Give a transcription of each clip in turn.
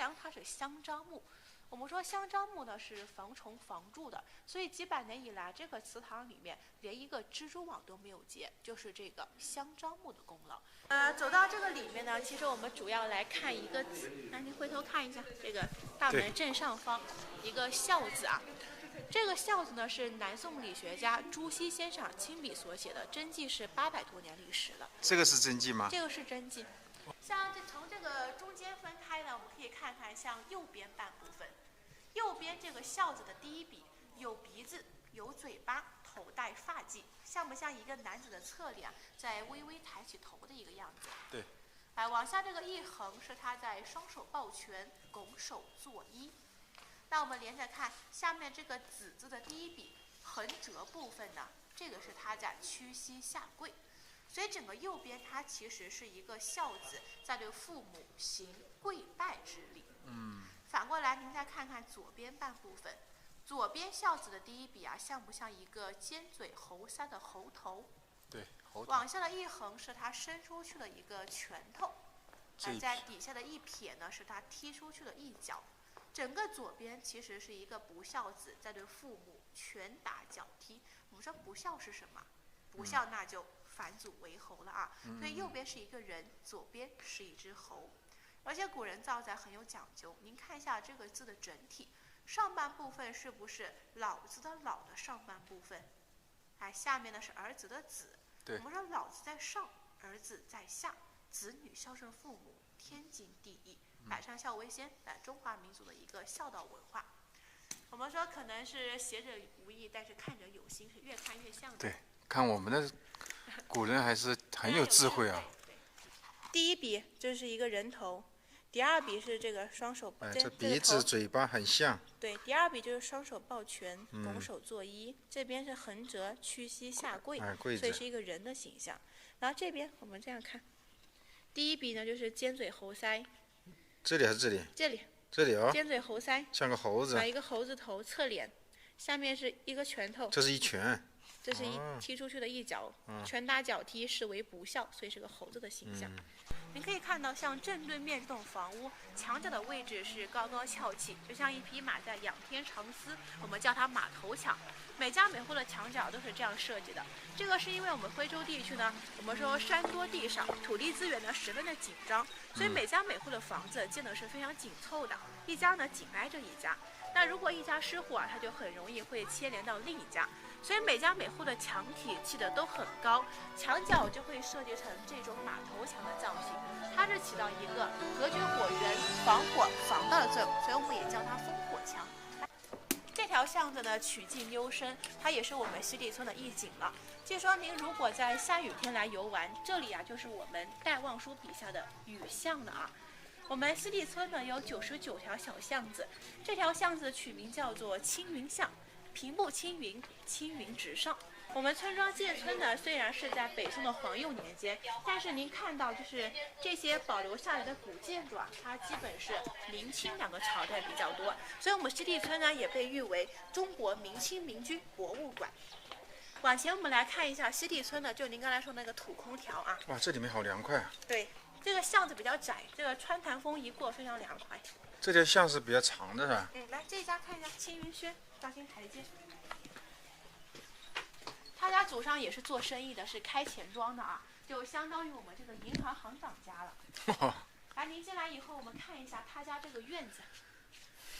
梁它是香樟木。我们说香樟木呢是防虫防蛀的，所以几百年以来，这个祠堂里面连一个蜘蛛网都没有结，就是这个香樟木的功劳。走到这个里面呢，其实我们主要来看一个字，来您回头看一下这个大门正上方一个孝字啊。这个孝字呢是南宋理学家朱熹先生亲笔所写的，真迹是800多年历史了。这个是真迹吗？这个是真迹。像从这个中间分开呢，我们可以看看像右边半部分，右边这个孝字的第一笔有鼻子，有嘴巴，头戴发髻，像不像一个男子的侧脸在微微抬起头的一个样子？对。往下这个一横是他在双手抱拳，拱手作揖。那我们连着看下面这个子字的第一笔横折部分呢，这个是他在屈膝下跪。所以整个右边它其实是一个孝子在对父母行跪拜之礼。反过来您再看看左边半部分，左边孝子的第一笔啊，像不像一个尖嘴猴腮的猴头？对，猴头。往下的一横是他伸出去的一个拳头，在底下的一撇呢是他踢出去的一脚。整个左边其实是一个不孝子在对父母拳打脚踢。我们说不孝是什么？不孝那就返祖为侯了啊。所以右边是一个人，左边是一只猴。而且古人造载很有讲究，您看一下这个字的整体，上半部分是不是老字的老的上半部分？下面呢是儿子的子。我们说老子在上，儿子在下，子女孝顺父母，天经地义。百善孝为先，中华民族的一个孝道文化。我们说可能是写者无意，但是看者有心，是越看越像的。对，看我们的古人还是很有智慧啊。第一笔就是一个人头，第二笔是这个双手，这鼻子嘴巴很像。对，第二笔就是双手抱拳，拱手作揖，这边是横折屈膝下跪，所以是一个人的形象。然后这边我们这样看，第一笔呢就是尖嘴猴腮。这里还是这里？这里。这里哦。尖嘴猴腮。像个猴子。一个猴子头侧脸，下面是一个拳头。这是一拳。这是踢出去的一脚，拳打脚踢视为不孝，所以是个猴子的形象。您可以看到，像正对面这栋房屋，墙角的位置是高高翘起，就像一匹马在仰天长嘶，我们叫它马头墙。每家每户的墙角都是这样设计的。这个是因为我们徽州地区呢，我们说山多地少，土地资源呢十分的紧张，所以每家每户的房子建的是非常紧凑的，一家呢紧挨着一家。那如果一家失火啊，它就很容易会牵连到另一家。所以每家每户的墙体砌的都很高，墙角就会设计成这种马头墙的造型，它是起到一个隔绝火源、防火防盗的作用，所以我们也叫它烽火墙。这条巷子呢曲径幽深，它也是我们西递村的一景了。据说您如果在下雨天来游玩，这里啊就是我们戴望舒笔下的雨巷了啊。我们西递村呢有99条小巷子，这条巷子取名叫做青云巷。平步青云，青云直上。我们村庄建村呢，虽然是在北宋的皇佑年间，但是您看到就是这些保留下来的古建筑啊，它基本是明清两个朝代比较多，所以我们西递村呢也被誉为中国明清民居博物馆。往前我们来看一下西递村的，就您刚才说那个土空调啊。哇，这里面好凉快啊。对，这个巷子比较窄，这个穿堂风一过非常凉快。这条巷是比较长的是吧？来这家看一下青云轩大兴台阶。他家祖上也是做生意的，是开钱庄的啊，就相当于我们这个银行行长家了。来，您进来以后，我们看一下他家这个院子，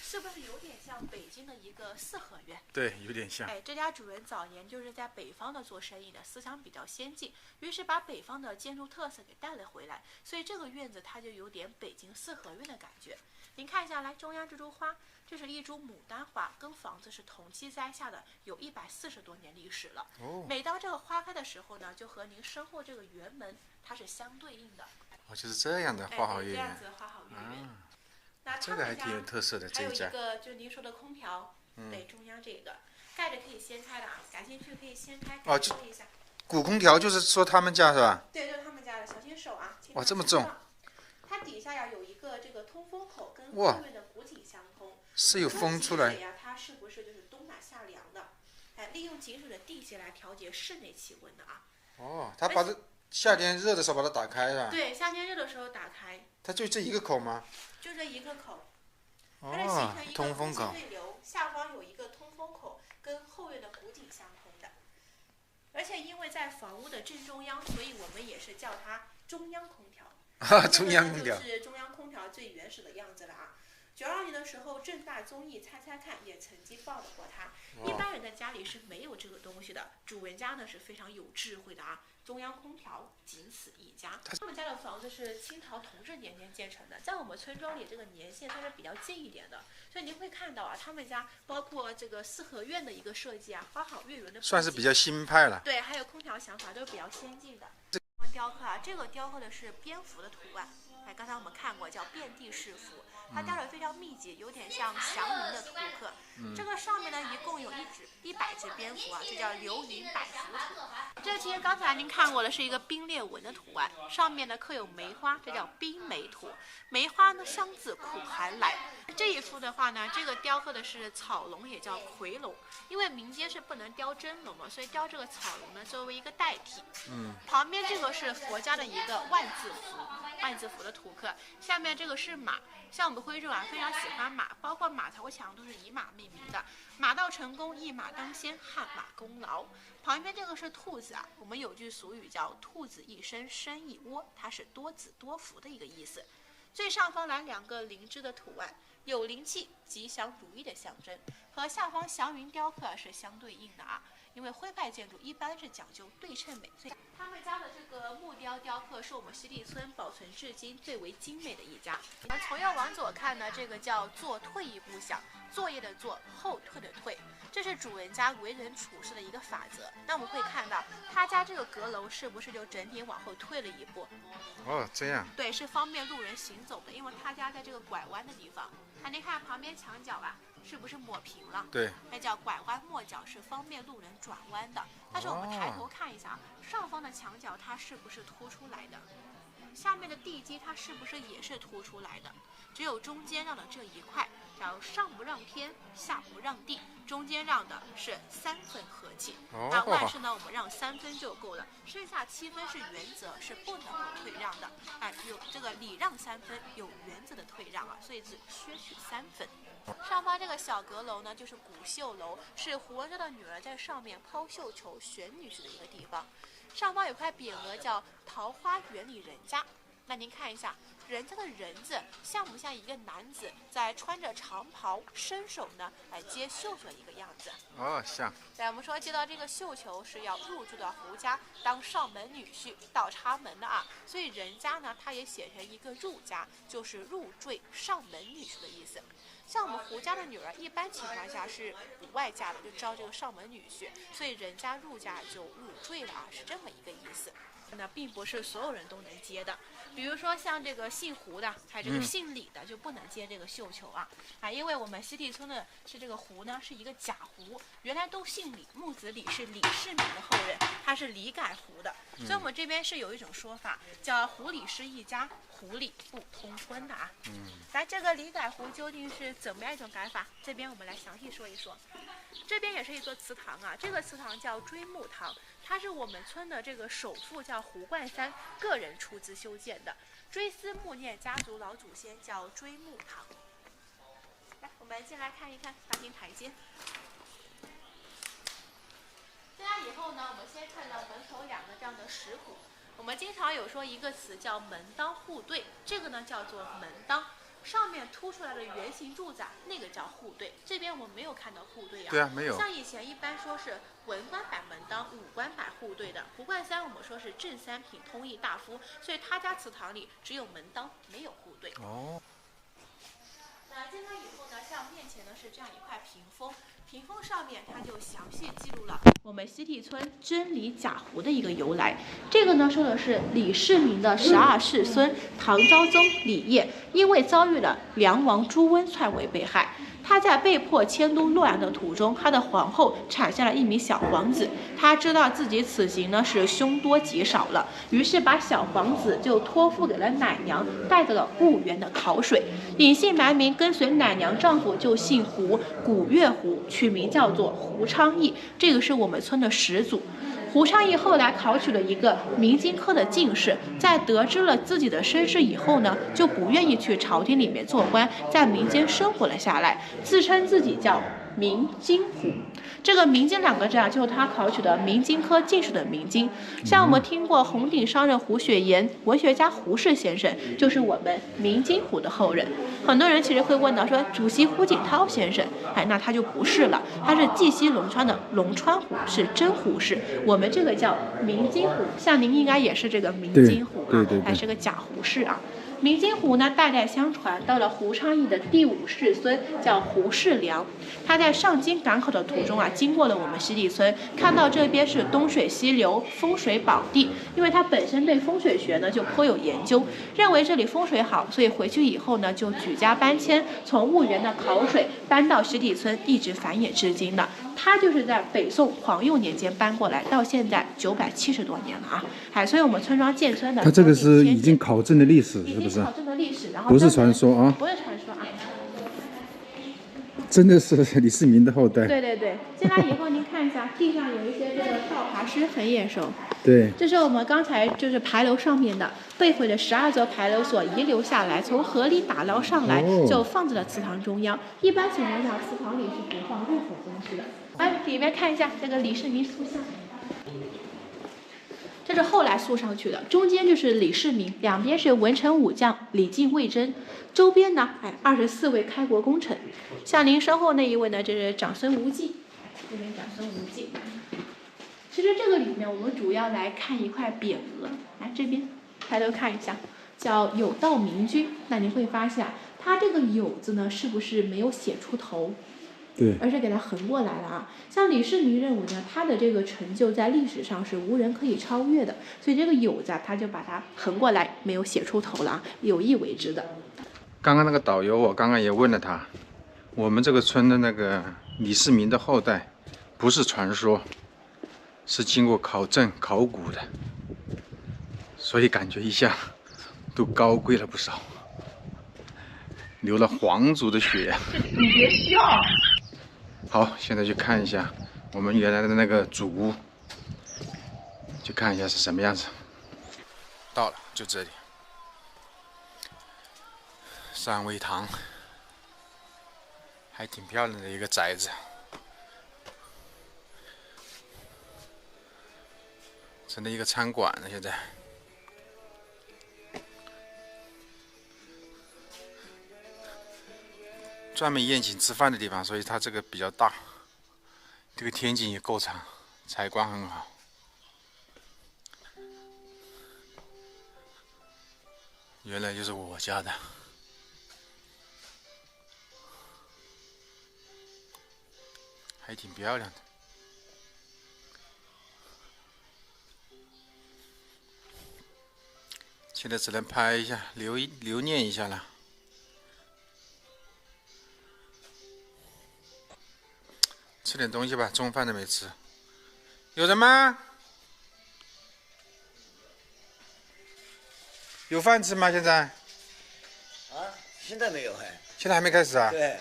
是不是有点像北京的一个四合院？对，有点像。这家主人早年就是在北方的做生意的，思想比较先进，于是把北方的建筑特色给带了回来，所以这个院子它就有点北京四合院的感觉。您看一下，来中央这株花，这是一株牡丹花，跟房子是同期栽下的，有140多年历史了。每当这个花开的时候呢，就和您身后这个园门它是相对应的。就是这样的花好月圆。这样子花好月圆。那这个还挺有特色的，这一家。还有一个就是您说的空调，对，中央这个盖着可以掀开的啊，感兴趣可以掀开感受一下。古空调就是说他们家是吧？对，就是他们家的，小心手啊。哇，这么重。它底下呀有一个这个通风口，跟后面的补井相通。是有风出来。它是不是就是冬暖夏凉的？利用井水的地形来调节室内气温的啊。他把夏天热的时候把它打开是吧？对，夏天热的时候打开。它就这一个口吗？就这一个口，它是形成一个通风口。对流，下方有一个通风口，跟后院的古井相通的。而且因为在房屋的正中央，所以我们也是叫它中央空调。中央空调。就是中央空调最原始的样子了啊。92年的时候，正大综艺猜猜看也曾经报道过它。一般人的家里是没有这个东西的，主人家呢是非常有智慧的啊。中央空调仅此一家。他们家的房子是清朝同治年间建成的，在我们村庄里这个年限算是比较近一点的，所以您会看到啊，他们家包括这个四合院的一个设计啊，花好月圆的，算是比较新派了。对，还有空调想法都是比较先进的。雕刻啊，这个雕刻的是蝙蝠的图案，哎，刚才我们看过叫遍地是符，它雕得非常密集，有点像祥云的图刻。这个上面呢一共有100只蝙蝠啊，这叫流云百福图。这其实刚才您看过的是一个冰裂纹的图案，上面呢刻有梅花，这叫冰梅图。梅花呢香自苦寒来。这一幅的话呢，这个雕刻的是草龙，也叫夔龙，因为民间是不能雕真龙嘛，所以雕这个草龙呢作为一个代替。旁边这个是佛家的一个万字符的图刻，下面这个是马。像我们徽州啊，非常喜欢马，包括马头墙都是以马命名的。马到成功，一马当先，汗马功劳。旁边这个是兔子啊，我们有句俗语叫兔子一生生一窝，它是多子多福的一个意思。最上方来2个灵芝的图案，有灵气、吉祥如意的象征，和下方祥云雕刻是相对应的啊。因为徽派建筑一般是讲究对称美，所以他们家的这个木雕雕刻是我们西递村保存至今最为精美的一家。从右往左看呢，这个叫做退一步想，作业的作，后退的退，这是主人家为人处事的一个法则。那我们会看到他家这个阁楼是不是就整体往后退了一步？哦，这样。对，是方便路人行走的，因为他家在这个拐弯的地方。您看旁边墙角啊，是不是抹平了？对，那叫拐弯抹角，是方便路人转弯的。但是我们抬头看一下，上方的墙角它是不是凸出来的？下面的地基它是不是也是凸出来的？只有中间让的这一块，叫上不让天，下不让地，中间让的是3分和气。那万事呢，我们让3分就够了，剩下7分是原则，是不能够退让的。哎，有这个礼让3分，有原则的退让啊，所以是削去3分。上方这个小阁楼呢，就是古绣楼，是胡文昭的女儿在上面抛绣球选女婿的一个地方。上方有块匾额叫“桃花源里人家”，那您看一下，人家的人字像不像一个男子在穿着长袍，伸手呢来接绣球的一个样子？哦，像。对，我们说接到这个绣球是要入住到胡家当上门女婿，倒插门的啊，所以人家呢，它也写成一个入家，就是入赘上门女婿的意思。像我们胡家的女儿，一般情况下是不外嫁的，就招这个上门女婿，所以人家入家就入赘了啊，是这么一个意思。那并不是所有人都能接的，比如说像这个姓胡的，还有这个姓李的就不能接这个绣球啊，因为我们西递村的是这个胡呢是一个假胡，原来都姓李，木子李是李世民的后人，他是李改胡的，所以我们这边是有一种说法叫胡李是一家，胡李不通婚的啊。来，这个李改胡究竟是怎么样一种改法？这边我们来详细说一说。这边也是一座祠堂啊，这个祠堂叫追慕堂，它是我们村的这个首富叫胡冠三个人出资修建的，追思慕念家族老祖先，叫追慕堂。来，我们进来看一看大厅台阶。进来以后呢，我们先看到门口2个这样的石鼓。我们经常有说一个词叫门当户对，这个呢叫做门当。上面凸出来的圆形柱子啊，那个叫户对。这边我们没有看到户对啊。对啊，没有。像以前一般说是文官摆门当，武官摆户对的。胡冠三我们说是正三品通义大夫，所以他家祠堂里只有门当，没有户对。哦。那进来以后呢，像面前呢是这样一块屏风，屏风上面它就详细记录了我们西递村真李假胡的一个由来。这个呢说的是李世民的12世孙唐昭宗李晔，因为遭遇了梁王朱温篡位被害。他在被迫迁都洛阳的途中，他的皇后产下了一名小皇子。他知道自己此行呢是凶多吉少了，于是把小皇子就托付给了奶娘，带到了婺源的考水，隐姓埋名跟随奶娘丈夫就姓胡，古月胡，取名叫做胡昌义。这个是我们村的始祖。胡昌义后来考取了一个明经科的进士，在得知了自己的身世以后呢，就不愿意去朝廷里面做官，在民间生活了下来，自称自己叫明经胡。这个明经两个字啊，就是他考取的明经科进士的明经。像我们听过红顶商人胡雪岩、文学家胡适先生，就是我们明经胡的后人。很多人其实会问到说，主席胡锦涛先生，那他就不是了，他是绩溪龙川的龙川胡，是真胡氏。我们这个叫明经胡，像您应该也是这个明经胡啊，还是个假胡氏啊。明经胡呢，代代相传，到了胡昌义的第5世孙，叫胡世良。他在上京赶考的途中啊，经过了我们西递村，看到这边是东水西流，风水宝地。因为他本身对风水学呢就颇有研究，认为这里风水好，所以回去以后呢，就举家搬迁，从婺源的考水搬到西递村，一直繁衍至今的。他就是在北宋皇佑年间搬过来，到现在970多年了啊！所以我们村庄建村的，他这个是已经考证的历史，是不是？考证的历史，然后不是传说啊，不是传说啊，真的是李世民的后代。对对对，进来以后您看一下，地上有一些这个道爬石很眼熟。对，这是我们刚才就是牌楼上面的被毁的12座牌楼所遗留下来，从河里打捞上来，就放在了祠堂中央。一般情况下，祠堂里是不放任何东西的。里面看一下这个李世民塑像。这是后来塑上去的，中间就是李世民，两边是文臣武将李靖、魏征，周边呢，24位开国功臣。像您身后那一位呢，这是长孙无忌，这边长孙无忌。其实这个里面我们主要来看一块匾额，来这边抬头看一下，叫有道明君。那您会发现，它这个有字呢，是不是没有写出头？对，而是给它横过来了啊。像李世民认为呢，他的这个成就在历史上是无人可以超越的，所以这个有字他就把它横过来，没有写出头了，有意为之的。刚刚那个导游，我刚刚也问了他，我们这个村的那个李世民的后代，不是传说，是经过考证考古的，所以感觉一下都高贵了不少，流了皇族的血。你别笑。好，现在去看一下我们原来的那个祖屋，去看一下是什么样子。到了，就这里，上位堂，还挺漂亮的一个宅子，成了一个餐馆了。现在，专门宴请吃饭的地方，所以它这个比较大，这个天井也够长，采光很好。原来就是我家的，还挺漂亮的。现在只能拍一下，留念一下了。吃点东西吧，中饭都没吃。有人吗？有饭吃吗？现在？啊，现在没有哎。现在还没开始啊？对。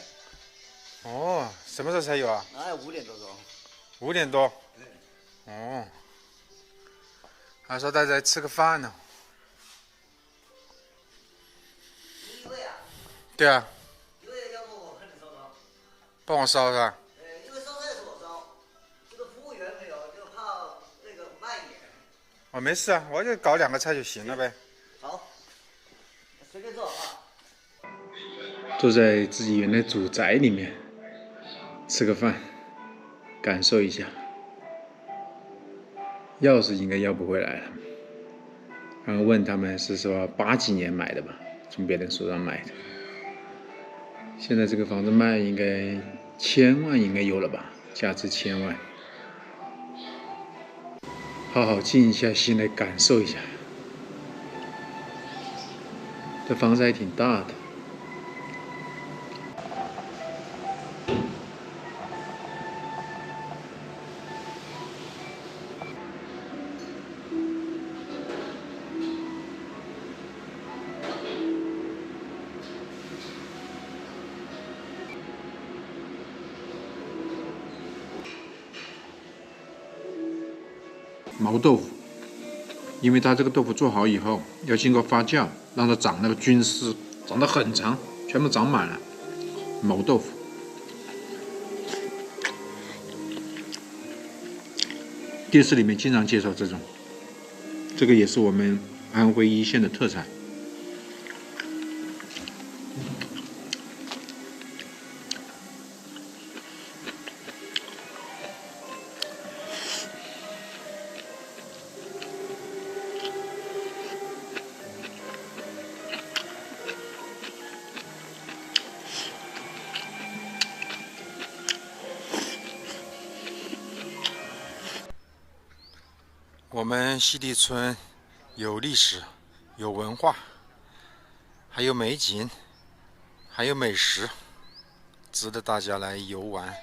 哦，什么时候才有啊5点多钟。5点多。对。哦。还说大家吃个饭呢。一位啊？对啊。一位要不我帮你烧烧？帮我烧是吧？因为烧菜是我烧，这个服务员没有，就怕那个慢一点。哦，没事啊，我就搞2个菜就行了呗。好，随便做啊。坐在自己原来祖宅里面吃个饭，感受一下。钥匙应该要不回来了。刚刚问他们是说80几年买的吧，从别人手上买的。现在这个房子卖应该1000万应该有了吧，价值1000万。好好静一下心来感受一下。这房子还挺大的。毛豆腐，因为它这个豆腐做好以后要经过发酵，让它长那个菌丝，长得很长，全部长满了。毛豆腐，电视里面经常介绍这种，这个也是我们安徽一线的特产。我们西递村有历史，有文化，还有美景，还有美食，值得大家来游玩。